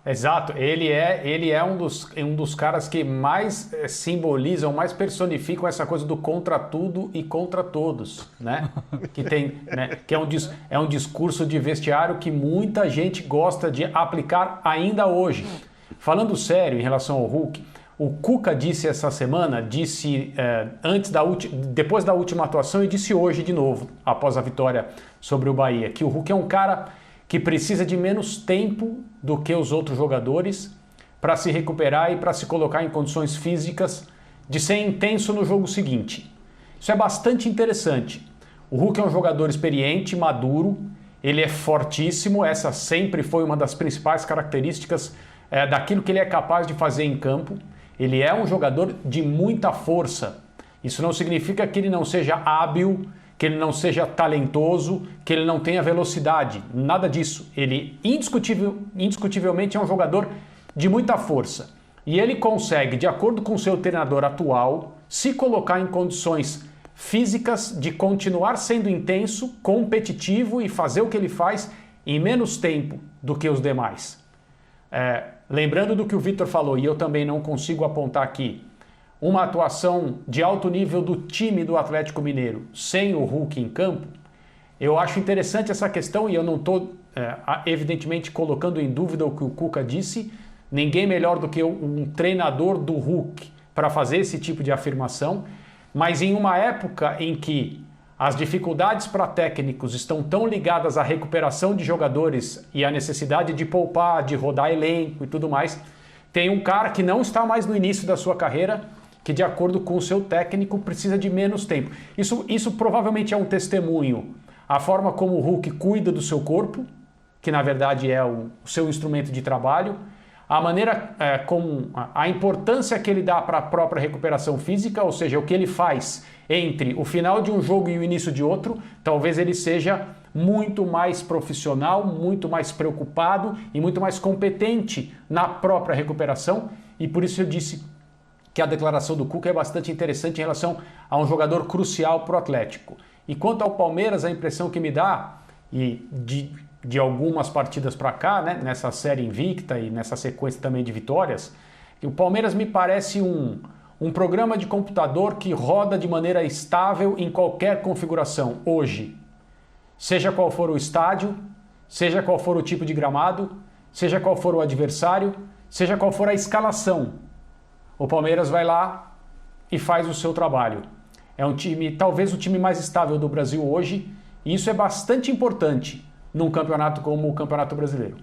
Exato, ele é um dos caras que mais simbolizam, mais personificam essa coisa do contra tudo e contra todos, né? Que tem, né? Que é um discurso de vestiário que muita gente gosta de aplicar ainda hoje. Falando sério em relação ao Hulk, o Cuca disse essa semana, depois da última atuação e disse hoje de novo, após a vitória sobre o Bahia, que o Hulk é um cara que precisa de menos tempo do que os outros jogadores para se recuperar e para se colocar em condições físicas de ser intenso no jogo seguinte. Isso é bastante interessante. O Hulk é um jogador experiente, maduro, ele é fortíssimo, essa sempre foi uma das principais características daquilo que ele é capaz de fazer em campo. Ele é um jogador de muita força. Isso não significa que ele não seja hábil, que ele não seja talentoso, que ele não tenha velocidade, nada disso. Ele indiscutivelmente é um jogador de muita força. E ele consegue, de acordo com o seu treinador atual, se colocar em condições físicas de continuar sendo intenso, competitivo e fazer o que ele faz em menos tempo do que os demais. Lembrando do que o Vitor falou, e eu também não consigo apontar aqui, uma atuação de alto nível do time do Atlético Mineiro sem o Hulk em campo, eu acho interessante essa questão e eu não estou, evidentemente, colocando em dúvida o que o Cuca disse. Ninguém melhor do que um treinador do Hulk para fazer esse tipo de afirmação, mas em uma época em que as dificuldades para técnicos estão tão ligadas à recuperação de jogadores e à necessidade de poupar, de rodar elenco e tudo mais, tem um cara que não está mais no início da sua carreira, que de acordo com o seu técnico precisa de menos tempo. Isso provavelmente é um testemunho. A forma como o Hulk cuida do seu corpo, que na verdade é o seu instrumento de trabalho, a maneira como a importância que ele dá para a própria recuperação física, ou seja, o que ele faz entre o final de um jogo e o início de outro, talvez ele seja muito mais profissional, muito mais preocupado e muito mais competente na própria recuperação, e por isso eu disse que a declaração do Cuca é bastante interessante em relação a um jogador crucial para o Atlético. E quanto ao Palmeiras, a impressão que me dá, e de algumas partidas para cá, né, nessa série invicta e nessa sequência também de vitórias, que o Palmeiras me parece um programa de computador que roda de maneira estável em qualquer configuração hoje. Seja qual for o estádio, seja qual for o tipo de gramado, seja qual for o adversário, seja qual for a escalação. O Palmeiras vai lá e faz o seu trabalho. É um time, talvez o time mais estável do Brasil hoje, e isso é bastante importante num campeonato como o Campeonato Brasileiro.